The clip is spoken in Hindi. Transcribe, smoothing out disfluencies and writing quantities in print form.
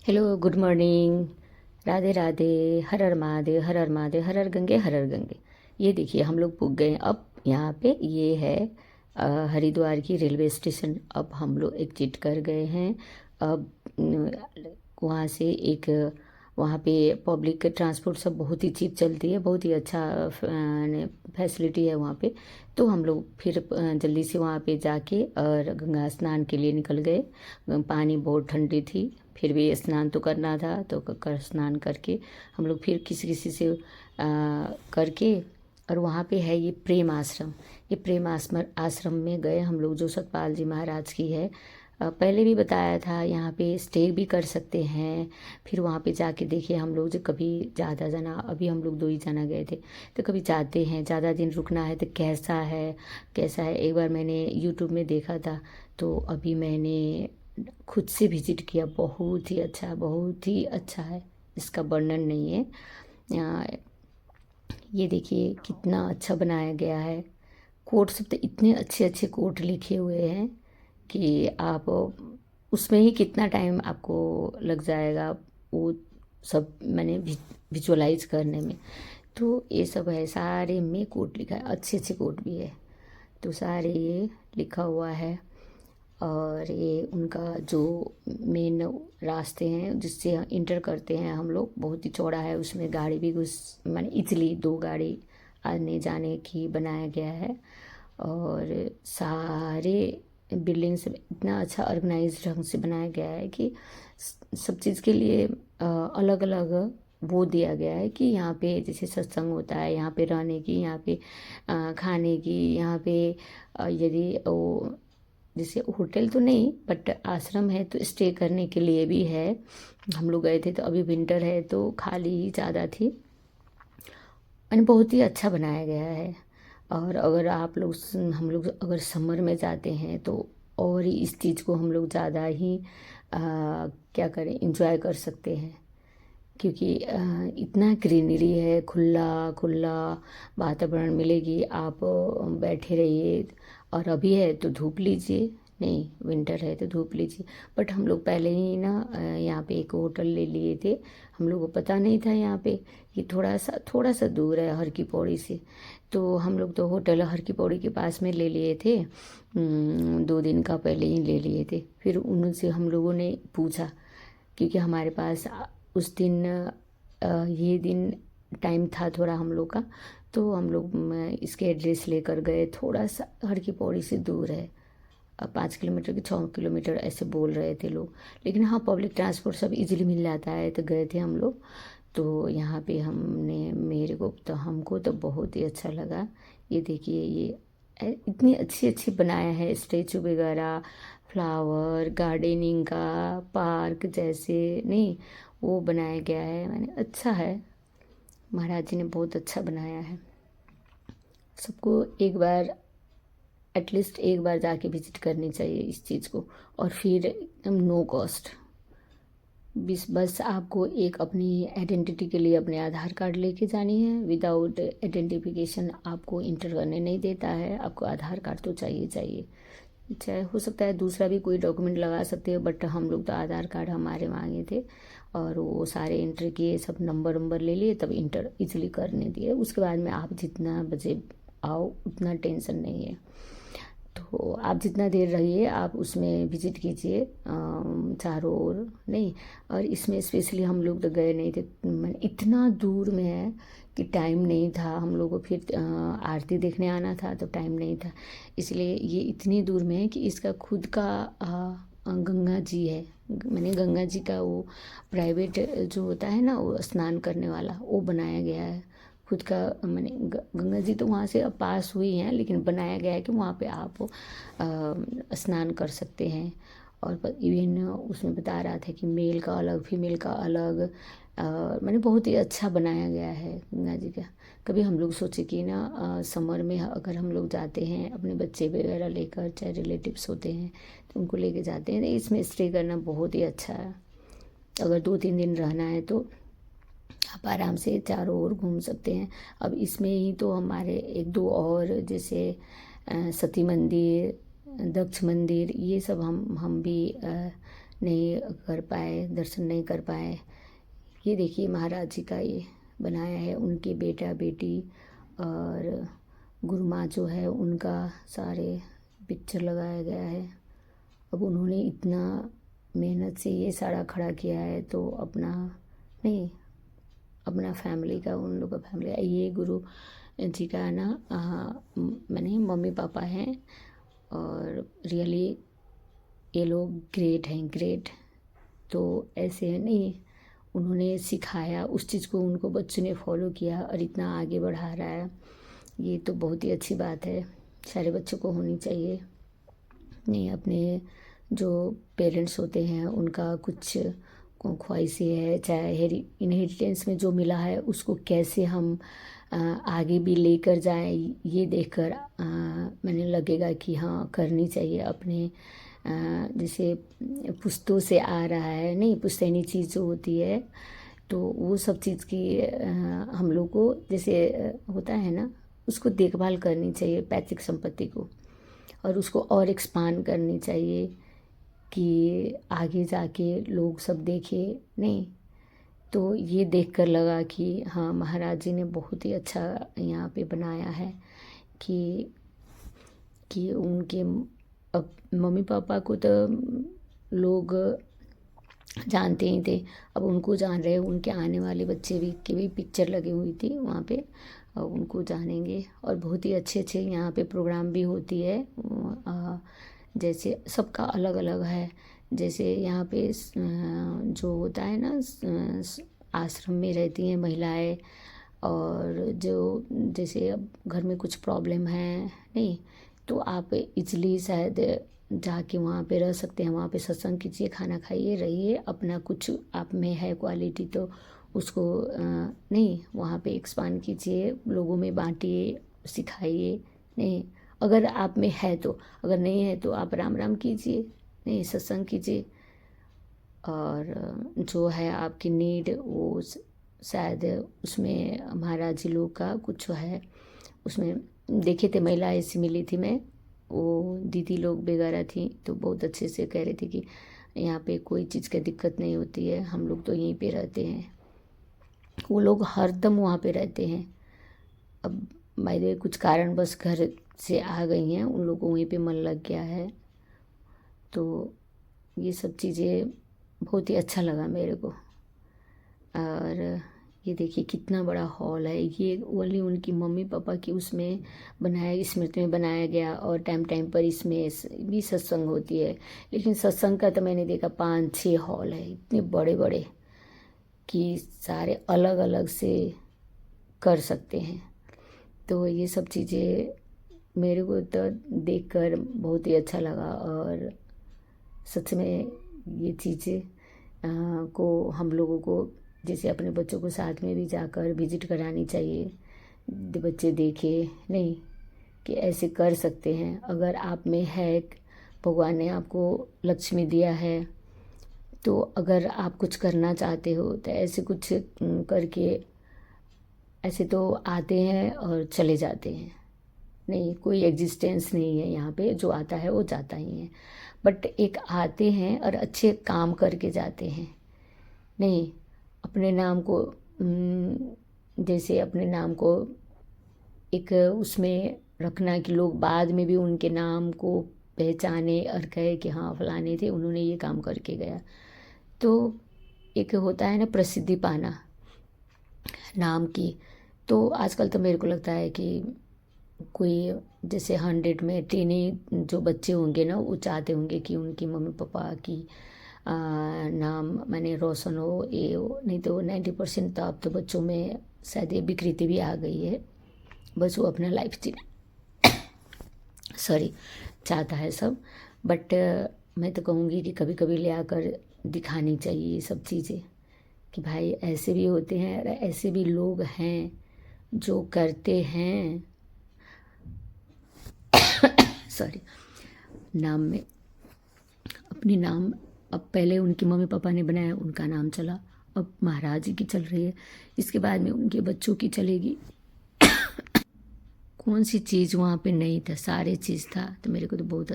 Hello, good morning. Radhe Radhe. Har Har Mahadev, Har Har Mahadev, Har Har Gange, Har Har Gange. ये देखिए हम लोग पुग गए अब यहाँ पे। ये है हरिद्वार की रेलवे स्टेशन। अब हम लोग एग्जिट कर गए हैं। अब वहाँ से एक वहाँ पे पब्लिक ट्रांसपोर्ट सब बहुत ही चीप चलती है, बहुत ही अच्छा फैसिलिटी है वहाँ पे। तो हम लोग फिर जल्दी से वहाँ पे जाके और गंगा स्नान के लिए निकल गए। पानी बहुत ठंडी थी, फिर भी स्नान तो करना था, तो कर स्नान करके हम लोग फिर किसी किसी से करके। और वहाँ पे है ये प्रेम आश्रम। ये प्रेम आश्रम में गए हम लोग, जो सतपाल जी महाराज की है। पहले भी बताया था, यहाँ पे स्टे भी कर सकते हैं। फिर वहाँ पे जाके देखिए हम लोग, जो कभी ज़्यादा जना, अभी हम लोग 2 ही जना गए थे, तो कभी जाते हैं ज़्यादा दिन रुकना है तो कैसा है कैसा है। एक बार मैंने यूट्यूब में देखा था, तो अभी मैंने खुद से विजिट किया। बहुत ही अच्छा, बहुत ही अच्छा है, इसका वर्णन नहीं है। ये देखिए कितना अच्छा बनाया गया है। कोट सब तो इतने अच्छे अच्छे कोट लिखे हुए हैं कि आप उसमें ही कितना टाइम आपको लग जाएगा वो सब मैंने विजुअलाइज करने में। तो ये सब है, सारे में कोट लिखा है, अच्छे अच्छे कोट भी है। तो सारे ये लिखा हुआ है। और ये उनका जो मेन रास्ते हैं जिससे इंटर करते हैं हम लोग, बहुत ही चौड़ा है। उसमें गाड़ी भी घुस, माने इजली 2 गाड़ी आने जाने की बनाया गया है। और सारे बिल्डिंग्स इतना अच्छा ऑर्गेनाइज ढंग से बनाया गया है कि सब चीज़ के लिए अलग अलग वो दिया गया है कि यहाँ पे जैसे सत्संग होता है, यहाँ पे रहने की, यहाँ पे खाने की, यहाँ पे यदि वो जैसे होटल तो नहीं बट आश्रम है तो स्टे करने के लिए भी है। हम लोग गए थे तो अभी विंटर है तो खाली ही ज़्यादा थी। मैंने बहुत ही अच्छा बनाया गया है। और अगर आप लोग हम लोग अगर समर में जाते हैं तो और ही इस चीज़ को हम लोग ज़्यादा ही क्या करें, इंजॉय कर सकते हैं। क्योंकि इतना ग्रीनरी है, खुला खुला वातावरण मिलेगी। आप बैठे रहिए। और अभी है तो धूप लीजिए, नहीं विंटर है तो धूप लीजिए। बट हम लोग पहले ही ना यहाँ पे एक होटल ले लिए थे। हम लोग को पता नहीं था यहाँ पे कि थोड़ा सा दूर है हर की पौड़ी से। तो हम लोग तो होटल हर की पौड़ी के पास में ले लिए थे। 2 दिन का पहले ही ले लिए थे। फिर उनसे हम लोगों ने पूछा, क्योंकि हमारे पास उस दिन ये दिन टाइम था थोड़ा हम लोग का। तो हम लोग इसके एड्रेस लेकर गए। थोड़ा सा हर की पौड़ी से दूर है, 5 किलोमीटर की 6 किलोमीटर ऐसे बोल रहे थे लोग। लेकिन हाँ, पब्लिक ट्रांसपोर्ट सब इजीली मिल जाता है, तो गए थे हम लोग। तो यहाँ पे हमने, मेरे को तो, हमको तो बहुत ही अच्छा लगा। ये देखिए, ये इतनी अच्छी अच्छी बनाया है, स्टेचू वगैरह, फ्लावर गार्डनिंग का, पार्क जैसे नहीं वो बनाया गया है। मैंने अच्छा है, महाराज जी ने बहुत अच्छा बनाया है। सबको एक बार, एटलीस्ट एक बार जाके विजिट करनी चाहिए इस चीज़ को। और फिर एकदम नो कॉस्ट। बस आपको एक अपनी आइडेंटिटी के लिए अपने आधार कार्ड लेके जानी है। विदाउट आइडेंटिफिकेशन आपको इंटर करने नहीं देता है। आपको आधार कार्ड तो चाहिए चाहिए। चाहे हो सकता है दूसरा भी कोई डॉक्यूमेंट लगा सकते हो, बट हम लोग तो आधार कार्ड हमारे मांगे थे। और वो सारे इंटर किए, सब नंबर वंबर ले लिए, तब इंटर इजीली करने दिए। उसके बाद में आप जितना बजे आओ उतना टेंशन नहीं है। तो आप जितना देर रहिए आप उसमें विजिट कीजिए चारों ओर नहीं। और इसमें स्पेशली हम लोग तो गए नहीं थे, मैंने इतना दूर में है कि टाइम नहीं था हम लोग को। फिर आरती देखने आना था तो टाइम नहीं था। इसलिए ये इतनी दूर में है कि इसका खुद का गंगा जी है। मैंने गंगा जी का वो प्राइवेट जो होता है ना, वो स्नान करने वाला, वो बनाया गया है खुद का। मैंने गंगा जी तो वहाँ से अब पास हुई हैं, लेकिन बनाया गया है कि वहाँ पे आप स्नान कर सकते हैं। और इवन उसमें बता रहा था कि मेल का अलग, फीमेल का अलग। मैंने बहुत ही अच्छा बनाया गया है गंगा जी का। कभी हम लोग सोचे कि ना समर में अगर हम लोग जाते हैं अपने बच्चे वगैरह लेकर, चाहे रिलेटिव्स होते हैं तो उनको लेके जाते हैं, तो इसमें स्टे करना बहुत ही अच्छा है। अगर 2-3 दिन रहना है तो आप आराम से चारों ओर घूम सकते हैं। अब इसमें ही तो हमारे 1-2 और जैसे सती मंदिर, दक्ष मंदिर, ये सब हम भी नहीं कर पाए, दर्शन नहीं कर पाए। ये देखिए महाराज जी का ये बनाया है, उनके बेटा बेटी और गुरु माँ जो है उनका सारे पिक्चर लगाया गया है। अब उन्होंने इतना मेहनत से ये सारा खड़ा किया है तो अपना नहीं, अपना फैमिली का, उन लोग का फैमिली, ये गुरु जी का ना मैंने मम्मी पापा हैं और रियली ये लोग ग्रेट हैं, ग्रेट। तो ऐसे है नहीं, उन्होंने सिखाया उस चीज़ को, उनको बच्चों ने फॉलो किया और इतना आगे बढ़ा रहा है, ये तो बहुत ही अच्छी बात है, सारे बच्चों को होनी चाहिए। नहीं, अपने जो पेरेंट्स होते हैं उनका कुछ ख्वाहिशें है, चाहे इनहेरिटेंस में जो मिला है उसको कैसे हम आगे भी लेकर जाएं, ये देखकर मैंने लगेगा कि हाँ करनी चाहिए अपने जैसे पुश्तों से आ रहा है, नहीं पुश्तैनी चीज़ जो होती है तो वो सब चीज़ की हम लोग को जैसे होता है ना, उसको देखभाल करनी चाहिए पैतृक संपत्ति को, और उसको और एक्सपांड करनी चाहिए कि आगे जाके लोग सब देखे। नहीं, तो ये देखकर लगा कि हाँ महाराज जी ने बहुत ही अच्छा यहाँ पे बनाया है कि उनके अब मम्मी पापा को तो लोग जानते ही थे, अब उनको जान रहे, उनके आने वाले बच्चे भी की भी पिक्चर लगी हुई थी वहाँ पे, उनको जानेंगे। और बहुत ही अच्छे अच्छे यहाँ पे प्रोग्राम भी होती है, जैसे सबका अलग अलग है। जैसे यहाँ पे जो होता है ना, आश्रम में रहती हैं महिलाएं, और जो जैसे अब घर में कुछ प्रॉब्लम है, नहीं तो आप इजली शायद जाके वहाँ पे रह सकते हैं, वहाँ पे सत्संग कीजिए, खाना खाइए, रहिए, अपना कुछ आप में है क्वालिटी तो उसको नहीं वहाँ पे एक्सपांड कीजिए, लोगों में बांटिए, सिखाइए। नहीं, अगर आप में है तो, अगर नहीं है तो आप राम राम कीजिए, नहीं सत्संग कीजिए, और जो है आपकी नीड वो शायद उसमें महाराज जी लोग का कुछ है, उसमें देखे थे महिला ऐसी मिली थी, मैं वो दीदी लोग वगैरह थी तो बहुत अच्छे से कह रही थी कि यहाँ पे कोई चीज़ की दिक्कत नहीं होती है, हम लोग तो यहीं पे रहते हैं। वो लोग हरदम वहाँ पे रहते हैं, अब बाय द वे कुछ कारणवश घर से आ गई हैं, उन लोगों को वहीं पे मन लग गया है। तो ये सब चीज़ें बहुत ही अच्छा लगा मेरे को। और ये देखिए कितना बड़ा हॉल है, ये ओनली उनकी मम्मी पापा की उसमें बनाया, स्मृति में बनाया गया, और टाइम टाइम पर इसमें भी सत्संग होती है। लेकिन सत्संग का तो मैंने देखा 5-6 हॉल है, इतने बड़े बड़े कि सारे अलग अलग से कर सकते हैं। तो ये सब चीज़ें मेरे को तो देखकर बहुत ही अच्छा लगा, और सच में ये चीज़ें को हम लोगों को जैसे अपने बच्चों को साथ में भी जाकर विजिट करानी चाहिए, बच्चे देखे नहीं कि ऐसे कर सकते हैं। अगर आप में है, भगवान ने आपको लक्ष्मी दिया है, तो अगर आप कुछ करना चाहते हो तो ऐसे कुछ करके, ऐसे तो आते हैं और चले जाते हैं, नहीं कोई एग्जिस्टेंस नहीं है यहाँ पे, जो आता है वो जाता ही है, बट एक आते हैं और अच्छे काम करके जाते हैं। नहीं, अपने नाम को जैसे अपने नाम को एक उसमें रखना कि लोग बाद में भी उनके नाम को पहचाने और कहे कि हाँ फलाने थे, उन्होंने ये काम करके गया। तो एक होता है ना प्रसिद्धि पाना नाम की, तो आजकल तो मेरे को लगता है कि कोई जैसे 100 में 10 ही जो बच्चे होंगे ना वो चाहते होंगे कि उनकी मम्मी पापा की नाम माने रोशन हो, ये हो, नहीं तो 90% तो अब तो बच्चों में शायद ये विकृति भी आ गई है, बस वो अपना लाइफ जी सॉरी चाहता है सब। बट मैं तो कहूँगी कि कभी कभी ले आकर दिखानी चाहिए ये सब चीज़ें कि भाई ऐसे भी होते हैं और ऐसे भी लोग हैं जो करते हैं। सॉरी, नाम में अपनी नाम, अब पहले उनकी मम्मी पापा ने बनाया, उनका नाम चला, अब महाराज जी की चल रही है, इसके बाद में उनके बच्चों की चलेगी। कौन सी चीज़ वहाँ पे नहीं था, सारे चीज़ था, तो मेरे को तो बहुत